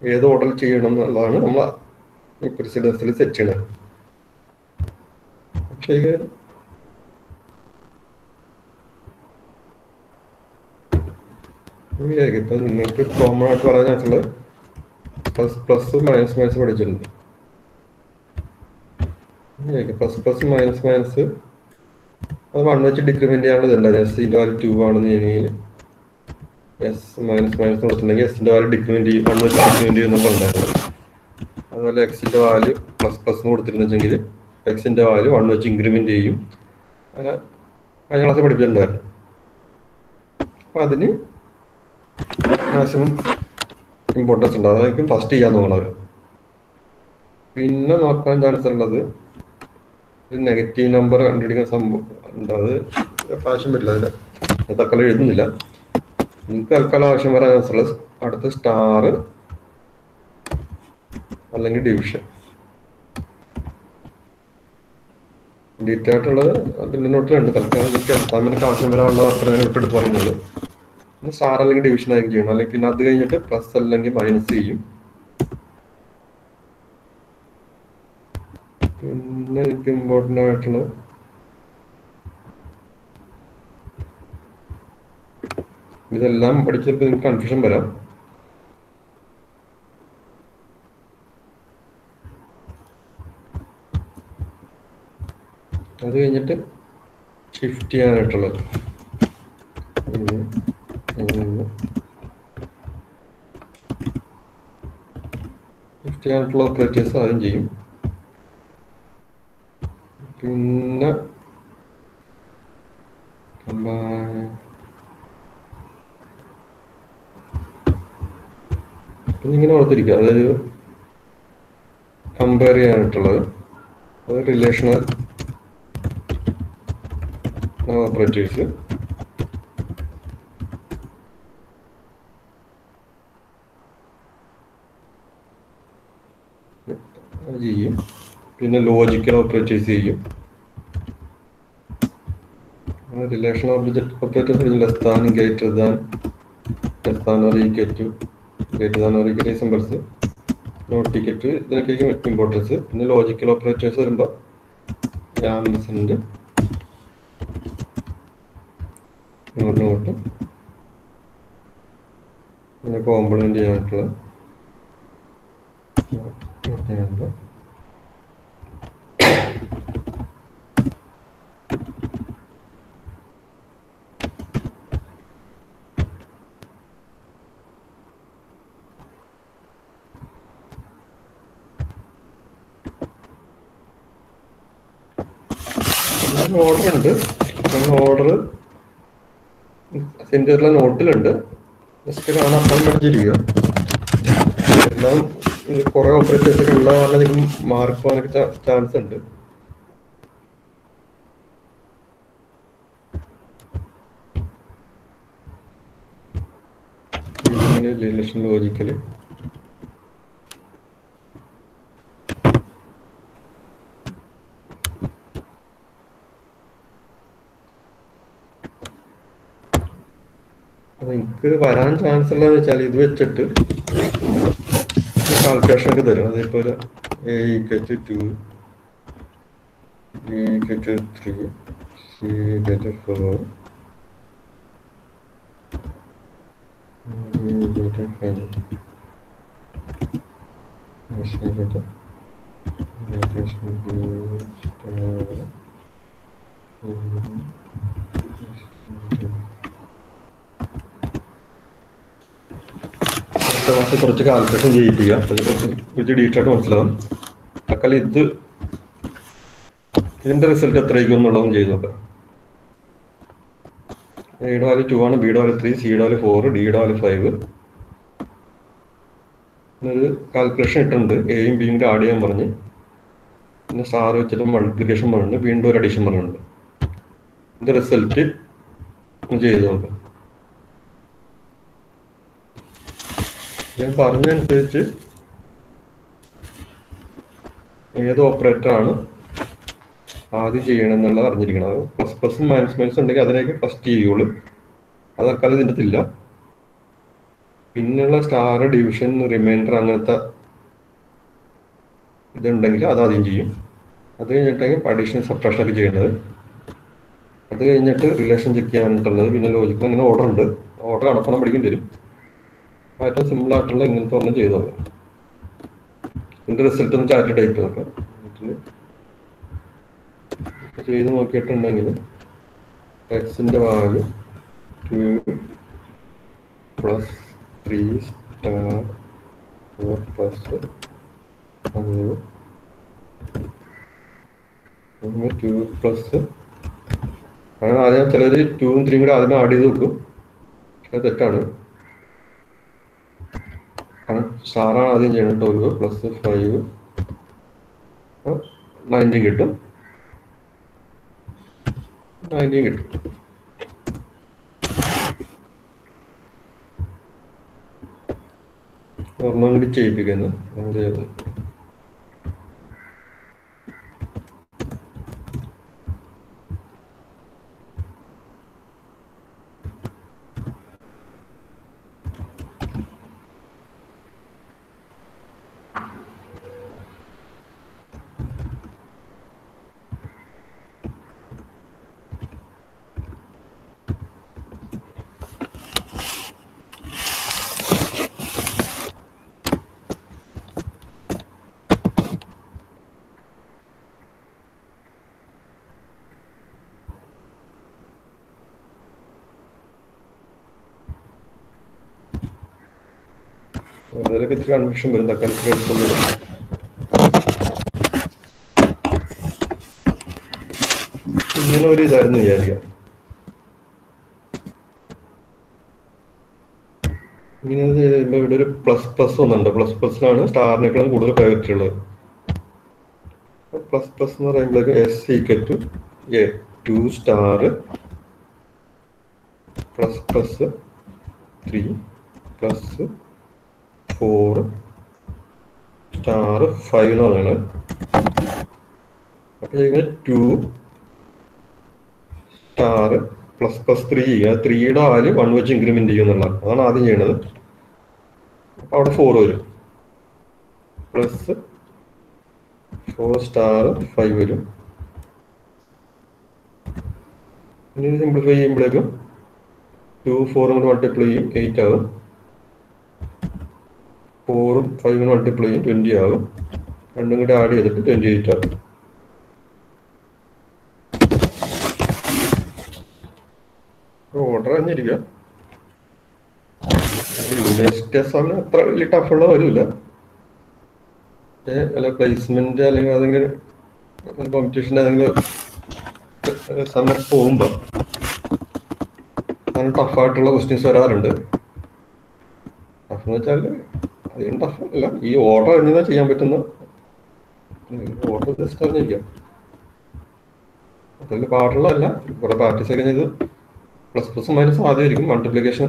ഏത് ഓർഡറിൽ ചെയ്യണം എന്നുള്ളതാണ് നമ്മൾ പ്രിസിഡൻസിൽ സെറ്റ് ചെയ്യണത്. പക്ഷേ ഇപ്പൊ നിങ്ങൾക്ക് കോമൺ ആയിട്ട് പറയാൻ ചാൻസുള്ളത് പ്ലസ് മൈനസ് പഠിച്ചിട്ടുണ്ട്. പ്ലസ് അത് 1 വെച്ച് ഡിക്രിമെന്റ് ചെയ്യാനുള്ളതല്ല. എസിന്റെ വാല്യൂ 2 ആണെന്ന് കഴിഞ്ഞാൽ എസ് മൈനസ് കൊടുത്തിട്ടുണ്ടെങ്കിൽ എസിന്റെ വാല്യൂ ഡിക്രിമെന്റ് ചെയ്യും, 1 വെച്ച് ഡിക്രിമെന്റ് ചെയ്യുന്നപ്പോൾ ഉണ്ടായിരുന്നു. അതുപോലെ എക്സിന്റെ വാല്യൂ പ്ലസ് കൊടുത്തിട്ടുണ്ടെങ്കിൽ എക്സിന്റെ വാല്യൂ 1 വെച്ച് ഇൻക്രിമെന്റ് ചെയ്യും. അങ്ങനെ കഴിഞ്ഞ ക്ലാസ് പഠിപ്പിച്ചിട്ടുണ്ടായിരുന്നു. അപ്പൊ അതിന് മാക്സിമം ഇമ്പോർട്ടൻസ് ഉണ്ട്. അതായിരിക്കും ഫസ്റ്റ് ചെയ്യാൻ തോന്നുന്നത്. പിന്നെ നോക്കാൻ ചാൻസ് ഉള്ളത് നെഗറ്റീവ് നമ്പർ കണ്ടുപിടിക്കുന്ന സംഭവം ഉണ്ട്. അത് പ്രാവശ്യം പറ്റില്ല, അതിന്റെ തക്കല എഴുതുന്നില്ല. നിങ്ങൾക്ക് തൽക്കാലം ആവശ്യം വരാൻ ചാൻസുള്ള അടുത്ത സ്റ്റാർ അല്ലെങ്കിൽ ഡിവിഷൻ. ഡീറ്റെയിൽ ആയിട്ടുള്ളത് അതിൻ്റെ നോട്ടിലുണ്ട്. തൽക്കാലം എനിക്ക് എക്സാമിനൊക്കെ ആവശ്യം വരാനുള്ള അത്ര എടുത്ത് പറയുന്നത്. പിന്നെ സ്റ്റാർ അല്ലെങ്കിൽ ഡിവിഷൻ ആയിരിക്കും ചെയ്യണം. അല്ലെങ്കിൽ പിന്നെ അത് കഴിഞ്ഞിട്ട് പ്ലസ് അല്ലെങ്കിൽ മൈനസ് ചെയ്യും. പിന്നെ എനിക്ക് ഇമ്പോർട്ടൻ്റ് ആയിട്ടുള്ള ഇതെല്ലാം പഠിച്ചപ്പോൾ നിങ്ങൾക്ക് കൺഫ്യൂഷൻ വരാം. അത് കഴിഞ്ഞിട്ട് ഷിഫ്റ്റ് ചെയ്യാനായിട്ടുള്ളത് ഷിഫ്റ്റ് ചെയ്യാനായിട്ടുള്ള ഓപ്പറേറ്റേഴ്സ് ആദ്യം ചെയ്യും. പിന്നെ ഇങ്ങനെ ഓർത്തിരിക്കുക. അതായത് കമ്പയർ ചെയ്യാനായിട്ടുള്ളത് അത് റിലേഷണൽ ഓപ്പറേറ്റേഴ്സ്. ചെയ്യും. പിന്നെ ലോജിക്കൽ ഓപ്പറേറ്റേഴ്സ് ചെയ്യും. Relational operators less than, greater than, less than or equal to, greater than or equal to symbols, not equal to, ഇതിനൊക്കെ ഇമ്പോർട്ടൻസ്. പിന്നെ ലോജിക്കൽ ഓപ്പറേറ്റേഴ്സ് വരുമ്പോൾ ആംപർസാൻഡ്, നോട്ട്, പിന്നെ കോംപ്ലിമെന്റ് ചെയ്യാനായിട്ടുള്ള order ഉണ്ട്. Order സെന്ററിലെ നോട്ടിലുണ്ട്. ജസ്റ്റ് കാണാൻ പഠിച്ചിരിക്കുക. എല്ലാം കുറെ ഓപ്പറേറ്റേഴ്സ് ഒക്കെ ഉള്ള കാരണം മാർക്ക് പോകാനൊക്കെ ചാൻസ് ഉണ്ട്. റിലേഷൻ ലോജിക്കല് എനിക്ക് വരാൻ ചാൻസ് ഉള്ളതെന്ന് വെച്ചാൽ ഇത് വെച്ചിട്ട് കാൽക്കുലേഷൻ ഒക്കെ തരും. അതേപോലെ A equal to 2, B equal to 3, C equal to 4, D equal to 5, S equal to കുറച്ച് കാൽക്കുലേഷൻ ചെയ്യിപ്പിക്കുക. കുറച്ച് ഡീറ്റെയിലായിട്ട് മനസ്സിലാവും. അക്കാലം ഇതിന്റെ റിസൾട്ട് എത്രയായിരിക്കും എന്നുള്ളതും ചെയ്ത് നോക്കാം. എയുടെ വാല്യൂ 2 ആണ്, ബിയുടെ വാല്യൂ 3, സിയുടെ വാല്യൂ 4, ഡിയുടെ വാല്യൂ 5. ഒരു കാൽക്കുലേഷൻ ഇട്ടുണ്ട്. എയും ബിയും കൂടി ആഡ് ചെയ്യാൻ പറഞ്ഞ്, പിന്നെ സ്റ്റാർ വെച്ചിട്ട് മൾട്ടിപ്ലിക്കേഷൻ പറഞ്ഞിട്ടുണ്ട്, വീണ്ടും ഒരു അഡീഷൻ പറഞ്ഞിട്ടുണ്ട്. ഇതിന്റെ റിസൾട്ട് ചെയ്ത് നോക്കാം. ഞാൻ പറഞ്ഞതനുസരിച്ച് ഏത് ഓപ്പറേറ്റർ ആണ് ആദ്യം ചെയ്യണം എന്നുള്ളത് അറിഞ്ഞിരിക്കണം. അത് പ്ലസ് പ്ലസും മൈനസ് മൈനസ് ഉണ്ടെങ്കിൽ അതിനൊക്കെ ഫസ്റ്റ് ചെയ്യുള്ളൂ. അതൊക്കെ ഇതിൻ്റെ ഇല്ല. പിന്നെയുള്ള സ്റ്റാർ, ഡിവിഷൻ, റിമൈൻഡർ അങ്ങനത്തെ ഇതുണ്ടെങ്കിൽ അത് ആദ്യം ചെയ്യും. അത് കഴിഞ്ഞിട്ടായിരിക്കും അഡീഷൻ, സബ്ട്രാക്ഷൻ ഒക്കെ ചെയ്യേണ്ടത്. അത് കഴിഞ്ഞിട്ട് റിലേഷൻ ചെക്ക് ചെയ്യാനായിട്ടുള്ളത്. പിന്നെ ലോജിക്കൽ അങ്ങനെ ഓർഡർ ഉണ്ട്. ഓർഡർ കണക്കണം പഠിക്കേണ്ടി വരും. ഏറ്റവും സിമ്പിൾ ആയിട്ടുള്ള ഇങ്ങനത്തെ ഒന്നും ചെയ്തു നോക്കാം. ഇതിന്റെ റിസൾട്ട് ഒന്ന് ചാറ്റ് ടൈപ്പ് നോക്കാം. ചെയ്ത് നോക്കിയിട്ടുണ്ടെങ്കിൽ എക്സിന്റെ value 2 plus 3 star 4 plus 2 plus അങ്ങനെ ആദ്യം ചിലർ 2ഉം 3ഉം കൂടെ ആദ്യം ആഡ് ചെയ്ത് വെക്കും. പക്ഷെ തെറ്റാണ്. സ്റ്റാറാണ് ആദ്യം ചെയ്യണം. 12 പ്ലസ് 5 19 കിട്ടും. 19 കിട്ടും. ഒരെണ്ണം കൂടി ചെയ്യിപ്പിക്കുന്നു. അത് അതിലൊക്കെ ഇത്തിരി കൺഫ്യൂഷൻ വരും. തക്കാളി ഇങ്ങനെ ഒരു ഇതായിരുന്നു വിചാരിക്കാം. ഇങ്ങനെ ചെയ്ത് കഴിയുമ്പോൾ ഇവിടെ ഒരു പ്ലസ് പ്ലസ് ഒന്നുണ്ട്. പ്ലസ് പ്ലസിലാണ് സ്റ്റാറിനേക്കാളും കൂടുതൽ പ്രയോറിറ്റി ഉള്ളത്. പ്ലസ് പ്ലസ് എന്ന് പറയുമ്പോഴേക്ക് s equal to a 2 star plus plus 3 plus 4 star 5 എന്ന് പറയുന്നത്. അപ്പൊ ഇങ്ങനെ 2 സ്റ്റാർ പ്ലസ് പ്ലസ് 3 ചെയ്യുക. 3യുടെ വാല്യൂ 1 വെച്ച് ഇൻക്രിമെന്റ് ചെയ്യുക എന്നുള്ളതാണ്. അതാണ് ആദ്യം ചെയ്യണത്. അപ്പൊ അവിടെ 4 വരും. പ്ലസ് 4 സ്റ്റാർ 5 വരും. ഇനി സിംപ്ലിഫൈ ചെയ്യുമ്പോഴേക്കും 2 4 കൊണ്ട് മൾട്ടിപ്ലൈ ചെയ്യും 8 ആകും. 4 5 മൾട്ടിപ്ലൈ ചെയ്യും 20 ആകും. രണ്ടും കൂടി ആഡ് ചെയ്തിട്ട് 28 ആകും. ഓർഡർ കഴിഞ്ഞിരിക്കുക. യൂണിവേഴ്സിറ്റി അത്ര വലിയ ടഫുള്ള വരില്ല. അല്ല പ്ലേസ്മെന്റ് അല്ലെങ്കിൽ ഏതെങ്കിലും കോമ്പറ്റീഷൻ ഏതെങ്കിലും സമയത്ത് പോകുമ്പോൾ അങ്ങനെ ടഫായിട്ടുള്ള ക്വസ്റ്റ്യൻസ് വരാറുണ്ട്. ടഫ് എന്ന് വെച്ചാൽ അധികം ടഫ് അല്ല. ഈ ഓർഡർ കഴിഞ്ഞാൽ ചെയ്യാൻ പറ്റുന്ന ഓർഡർ ജസ്റ്റ് അറിഞ്ഞിരിക്കാം. അതിൽ പാടുള്ളതല്ല. കുറെ പ്രാക്ടീസ് ഒക്കെ ചെയ്ത് പ്ലസ് പ്ലസ് മൈനസ് ആദ്യം ആയിരിക്കും. മൾട്ടിപ്ലിക്കേഷൻ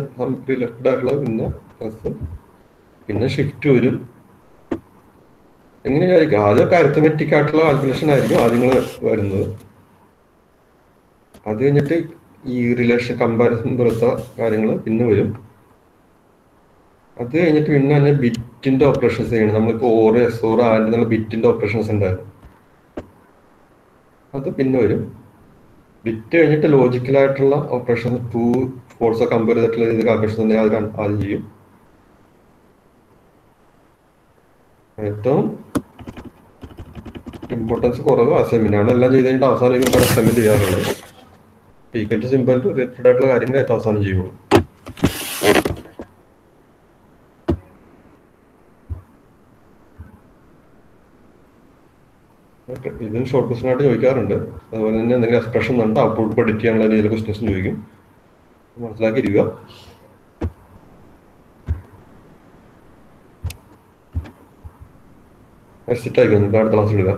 റിലേറ്റഡ് ആയിട്ടുള്ള പിന്നെ പ്ലസ് പിന്നെ ഷിഫ്റ്റ് വരും. എങ്ങനെയായിരിക്കും ആദ്യമൊക്കെ അരിത്തമെറ്റിക് ആയിട്ടുള്ള കാൽക്കുലേഷൻ ആയിരിക്കും ആദ്യങ്ങൾ വരുന്നത്. അത് കഴിഞ്ഞിട്ട് ഈ റിലേഷൻ കമ്പാരിസൺ പോലത്തെ കാര്യങ്ങൾ പിന്നെ വരും. അത് കഴിഞ്ഞിട്ട് പിന്നെ തന്നെ ബിറ്റിന്റെ ഓപ്പറേഷൻസ് ചെയ്യണം. നമ്മളിപ്പോൾ ഓർ എസ് ഓർ ആൻഡ് എന്നുള്ള ബിറ്റിന്റെ ഓപ്പറേഷൻസ് ഉണ്ടായിരുന്നു. അത് പിന്നെ വരും. ബിറ്റ് കഴിഞ്ഞിട്ട് ലോജിക്കലായിട്ടുള്ള ഓപ്പറേഷൻ ട്രൂ ഫോൾസോ കമ്പയർ ചെയ്തിട്ടുള്ള ഇത് കാൽക്കുലേഷൻ തന്നെ അത് ആദ്യം ചെയ്യും. ഏറ്റവും ഇമ്പോർട്ടൻസ് കുറവ് അസൈൻമെന്റ് ആണ്. എല്ലാം ചെയ്ത് കഴിഞ്ഞിട്ട് അവസാനം അസൈൻമെന്റ് ചെയ്യാറുള്ളത്. ഈക്വൽ ടു സിമ്പിൾ റിലേറ്റഡ് ആയിട്ടുള്ള കാര്യങ്ങൾ ഏറ്റവും അവസാനം ചെയ്യുള്ളൂ. ഇതിന് ഷോർട്ട് ക്വസ്റ്റൻ ആയിട്ട് ചോദിക്കാറുണ്ട്. അതുപോലെ തന്നെ എന്തെങ്കിലും എക്സ്പ്രഷൻ ഉണ്ട് ഔട്ട്പുട്ട് പ്രെഡിക്റ്റ് ചെയ്യാനുള്ള രീതിയിൽ ക്വസ്റ്റ്യൻസ് ചോദിക്കും. മനസ്സിലാക്കിയിരിക്കുക. സെറ്റ് ആയിക്കോ. അടുത്ത ക്ലാസ്സിൽ ഇടുക.